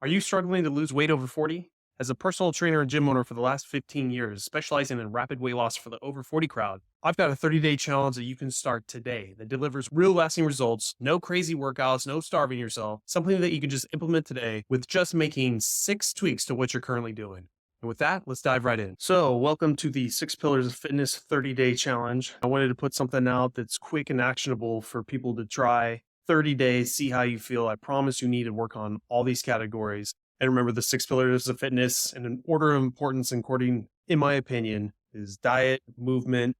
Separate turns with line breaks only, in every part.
Are you struggling to lose weight over 40? As a personal trainer and gym owner for the last 15 years, specializing in rapid weight loss for the over 40 crowd, I've got a 30-day challenge that you can start today that delivers real lasting results, no crazy workouts, no starving yourself, something that you can just implement today with just making 6 tweaks to what you're currently doing. And with that, let's dive right in. So, welcome to the 6 Pillars of Fitness 30-day challenge. I wanted to put something out that's quick and actionable for people to try 30 days, see how you feel. I promise you need to work on all these categories. And remember, the 6 pillars of fitness in an order of importance, according, in my opinion, is diet, movement,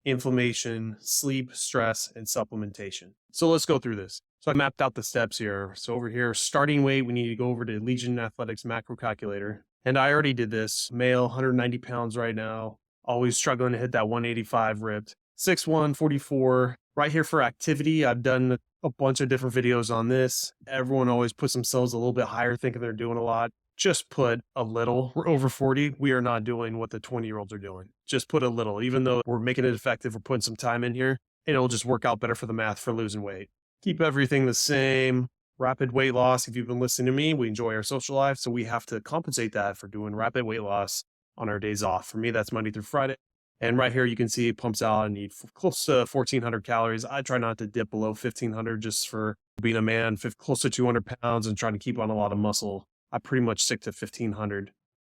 inflammation, sleep, stress, and supplementation. So let's go through this. So I mapped out the steps here. So over here, starting weight, we need to go over to Legion Athletics macro calculator. And I already did this. Male, 190 pounds right now. Always struggling to hit that 185 ripped. 6'1", 44. Right here for activity, I've done a bunch of different videos on this. Everyone always puts themselves a little bit higher thinking they're doing a lot. Just put a little. We're over 40. We are not doing what the 20-year-olds are doing. Just put a little. Even though we're making it effective, we're putting some time in here, it'll just work out better for the math for losing weight. Keep everything the same. Rapid weight loss. If you've been listening to me, we enjoy our social life, so we have to compensate that for doing rapid weight loss on our days off. For me, that's Monday through Friday. And right here, you can see it pumps out. I need close to 1,400 calories. I try not to dip below 1,500 just for being a man, close to 200 pounds and trying to keep on a lot of muscle. I pretty much stick to 1,500.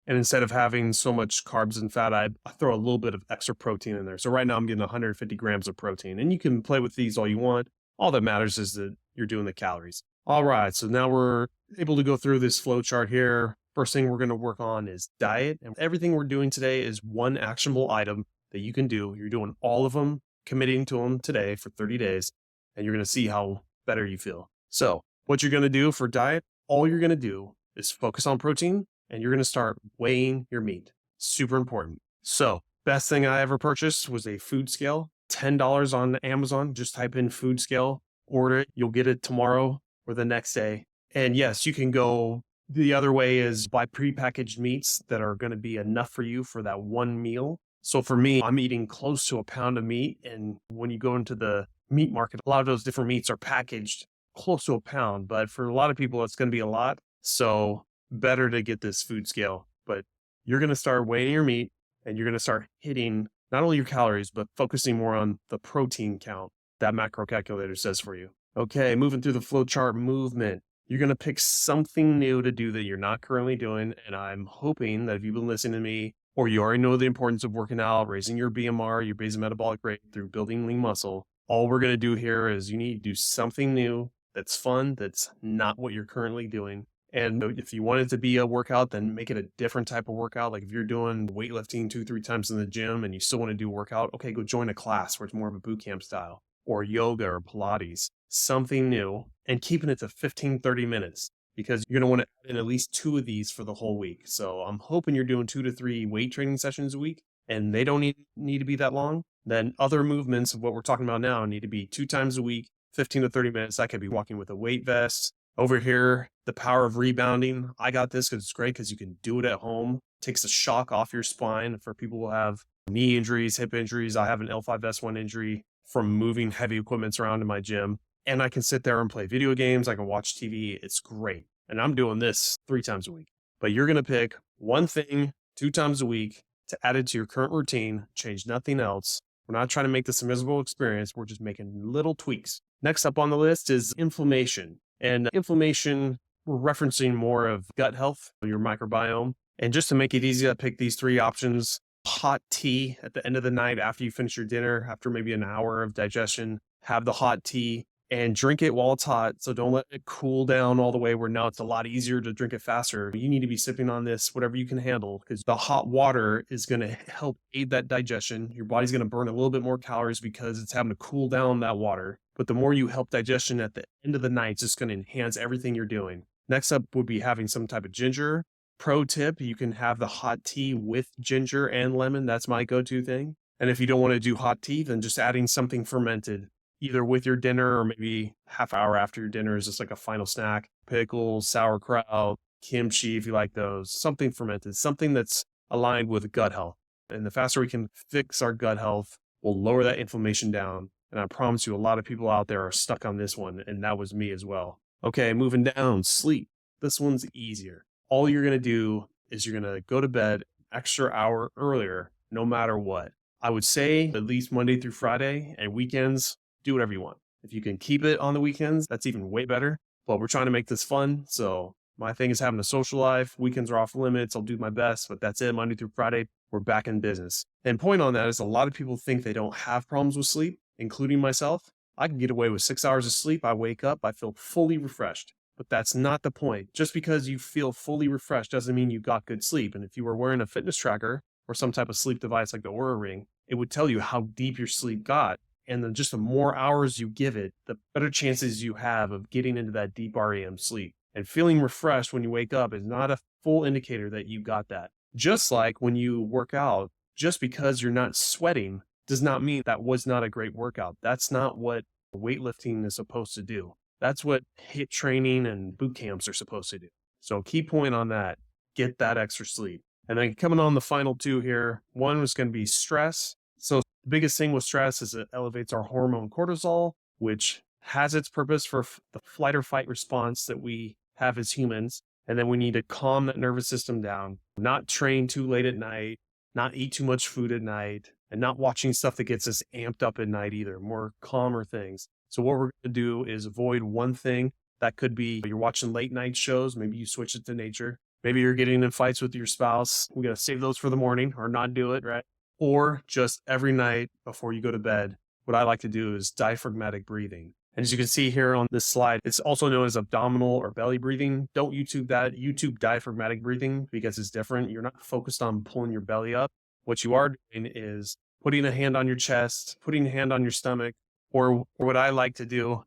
And instead of having so much carbs and fat, I throw a little bit of extra protein in there. So right now I'm getting 150 grams of protein. And you can play with these all you want. All that matters is that you're doing the calories. All right, so now we're able to go through this flow chart here. First thing we're going to work on is diet. And everything we're doing today is one actionable item that you can do. You're doing all of them, committing to them today for 30 days, and you're going to see how better you feel. So what you're going to do for diet, all you're going to do is focus on protein, and you're going to start weighing your meat. Super important. So best thing I ever purchased was a food scale, $10 on Amazon. Just type in food scale, order it. You'll get it tomorrow or the next day. And yes, you can go the other way is buy prepackaged meats that are going to be enough for you for that one meal. So for me, I'm eating close to a pound of meat. And when you go into the meat market, a lot of those different meats are packaged close to a pound. But for a lot of people, it's going to be a lot. So better to get this food scale. But you're going to start weighing your meat and you're going to start hitting not only your calories, but focusing more on the protein count that macro calculator says for you. Okay, moving through the flow chart movement. You're going to pick something new to do that you're not currently doing. And I'm hoping that if you've been listening to me, or you already know the importance of working out, raising your BMR, your basal metabolic rate through building lean muscle, all we're going to do here is you need to do something new that's fun, that's not what you're currently doing. And if you want it to be a workout, then make it a different type of workout. Like if you're doing weightlifting 2-3 times in the gym and you still want to do a workout, okay, go join a class where it's more of a boot camp style, or yoga or Pilates, something new, and keeping it to 15-30 minutes. Because you're going to want to add in at least 2 of these for the whole week. So I'm hoping you're doing 2 to 3 weight training sessions a week, and they don't need to be that long. Then other movements of what we're talking about now need to be 2 times a week, 15 to 30 minutes. I could be walking with a weight vest. Over here, the power of rebounding. I got this because it's great because you can do it at home. Takes the shock off your spine for people who have knee injuries, hip injuries. I have an L5S1 injury from moving heavy equipments around in my gym. And I can sit there and play video games. I can watch TV. It's great. And I'm doing this 3 times a week. But you're going to pick one thing 2 times a week to add it to your current routine, change nothing else. We're not trying to make this a miserable experience. We're just making little tweaks. Next up on the list is inflammation. And inflammation, we're referencing more of gut health, your microbiome. And just to make it easy, I picked these 3 options. Hot tea at the end of the night after you finish your dinner, after maybe an hour of digestion, have the hot tea. And drink it while it's hot. So don't let it cool down all the way where now it's a lot easier to drink it faster. You need to be sipping on this, whatever you can handle, because the hot water is going to help aid that digestion. Your body's going to burn a little bit more calories because it's having to cool down that water. But the more you help digestion at the end of the night, it's just going to enhance everything you're doing. Next up would be having some type of ginger. Pro tip, you can have the hot tea with ginger and lemon. That's my go-to thing. And if you don't want to do hot tea, then just adding something fermented, either with your dinner or maybe half hour after your dinner is just like a final snack. Pickles, sauerkraut, kimchi, if you like those, something fermented, something that's aligned with gut health. And the faster we can fix our gut health, we'll lower that inflammation down. And I promise you, a lot of people out there are stuck on this one. And that was me as well. Okay, moving down, sleep. This one's easier. All you're going to do is you're going to go to bed an extra hour earlier, no matter what. I would say at least Monday through Friday, and weekends, do whatever you want. If you can keep it on the weekends, that's even way better. But we're trying to make this fun. So my thing is having a social life. Weekends are off limits. I'll do my best, but that's it. Monday through Friday, we're back in business. And point on that is a lot of people think they don't have problems with sleep, including myself. I can get away with 6 hours of sleep. I wake up, I feel fully refreshed. But that's not the point. Just because you feel fully refreshed doesn't mean you got good sleep. And if you were wearing a fitness tracker or some type of sleep device like the Oura Ring, it would tell you how deep your sleep got. And then just the more hours you give it, the better chances you have of getting into that deep REM sleep. And feeling refreshed when you wake up is not a full indicator that you got that. Just like when you work out, just because you're not sweating does not mean that was not a great workout. That's not what weightlifting is supposed to do. That's what HIIT training and boot camps are supposed to do. So key point on that, get that extra sleep. And then coming on the final two here, one was going to be stress. So the biggest thing with stress is it elevates our hormone cortisol, which has its purpose for the flight or fight response that we have as humans. And then we need to calm that nervous system down, not train too late at night, not eat too much food at night, and not watching stuff that gets us amped up at night either, more calmer things. So what we're going to do is avoid one thing. That could be you're watching late night shows. Maybe you switch it to nature. Maybe you're getting in fights with your spouse. We got to save those for the morning or not do it, right? Or just every night before you go to bed, what I like to do is diaphragmatic breathing. And as you can see here on this slide, it's also known as abdominal or belly breathing. Don't YouTube that. YouTube diaphragmatic breathing because it's different. You're not focused on pulling your belly up. What you are doing is putting a hand on your chest, putting a hand on your stomach, or what I like to do,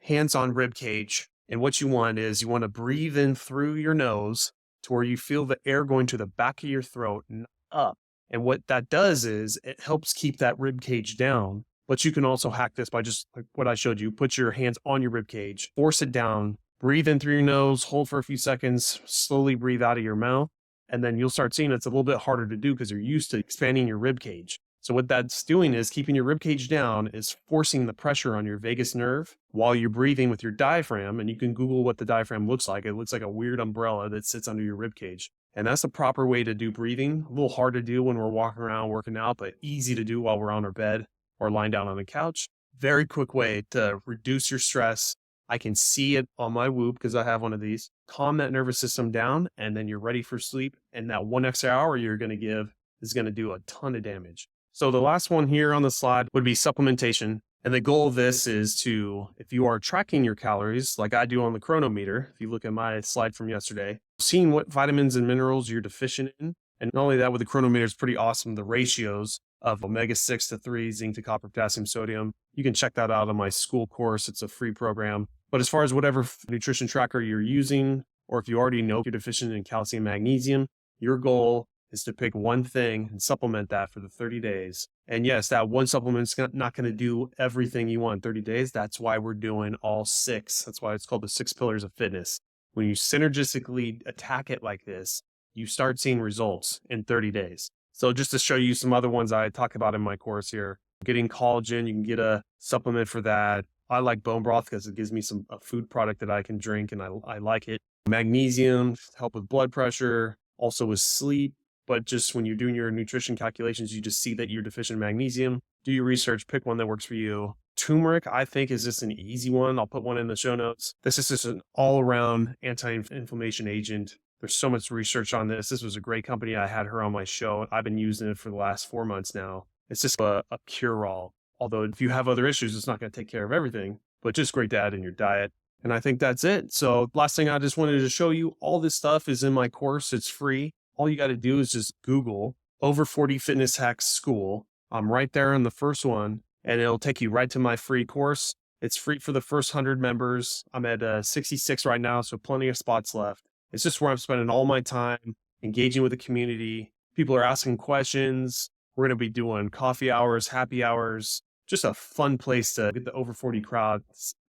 hands on rib cage. And what you want is you want to breathe in through your nose to where you feel the air going to the back of your throat and up. And what that does is it helps keep that rib cage down. But you can also hack this by just like what I showed you. Put your hands on your rib cage, force it down, breathe in through your nose, hold for a few seconds, slowly breathe out of your mouth. And then you'll start seeing it's a little bit harder to do because you're used to expanding your rib cage. So what that's doing is keeping your rib cage down is forcing the pressure on your vagus nerve while you're breathing with your diaphragm. And you can Google what the diaphragm looks like. It looks like a weird umbrella that sits under your rib cage. And that's the proper way to do breathing. A little hard to do when we're walking around working out, but easy to do while we're on our bed or lying down on the couch. Very quick way to reduce your stress. I can see it on my Whoop because I have one of these. Calm that nervous system down, and then you're ready for sleep. And that 1 extra hour you're going to give is going to do a ton of damage. So the last one here on the slide would be supplementation. And the goal of this is to, if you are tracking your calories, like I do on the chronometer, if you look at my slide from yesterday, seeing what vitamins and minerals you're deficient in. And not only that, with the chronometer, it's pretty awesome. The ratios of omega-6 to 3, zinc to copper, potassium, sodium. You can check that out on my SKOOL course. It's a free program. But as far as whatever nutrition tracker you're using, or if you already know you're deficient in calcium, magnesium, your goal is to pick one thing and supplement that for the 30 days. And yes, that one supplement's not going to do everything you want in 30 days. That's why we're doing all 6. That's why it's called the 6 pillars of fitness. When you synergistically attack it like this, you start seeing results in 30 days. So just to show you some other ones I talk about in my course here, getting collagen, you can get a supplement for that. I like bone broth because it gives me a food product that I can drink and I like it. Magnesium, help with blood pressure, also with sleep. But just when you're doing your nutrition calculations, you just see that you're deficient in magnesium. Do your research, pick one that works for you. Turmeric, I think, is just an easy one. I'll put one in the show notes. This is just an all-around anti-inflammation agent. There's so much research on this. This was a great company. I had her on my show. I've been using it for the last 4 months now. It's just a cure-all. Although if you have other issues, it's not going to take care of everything, but just great to add in your diet. And I think that's it. So last thing I just wanted to show you, all this stuff is in my course. It's free. All you got to do is just Google Over 40 Fitness Hacks School. I'm right there on the first one, and it'll take you right to my free course. It's free for the first 100 members. I'm at 66 right now, so plenty of spots left. It's just where I'm spending all my time engaging with the community. People are asking questions. We're going to be doing coffee hours, happy hours, just a fun place to get the over 40 crowd.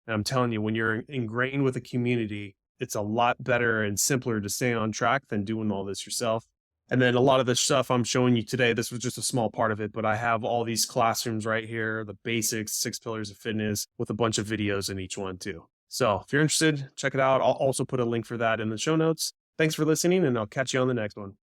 And I'm telling you, when you're ingrained with a community, it's a lot better and simpler to stay on track than doing all this yourself. And then a lot of the stuff I'm showing you today, this was just a small part of it, but I have all these classrooms right here, the basics, 6 pillars of fitness with a bunch of videos in each one too. So if you're interested, check it out. I'll also put a link for that in the show notes. Thanks for listening, and I'll catch you on the next one.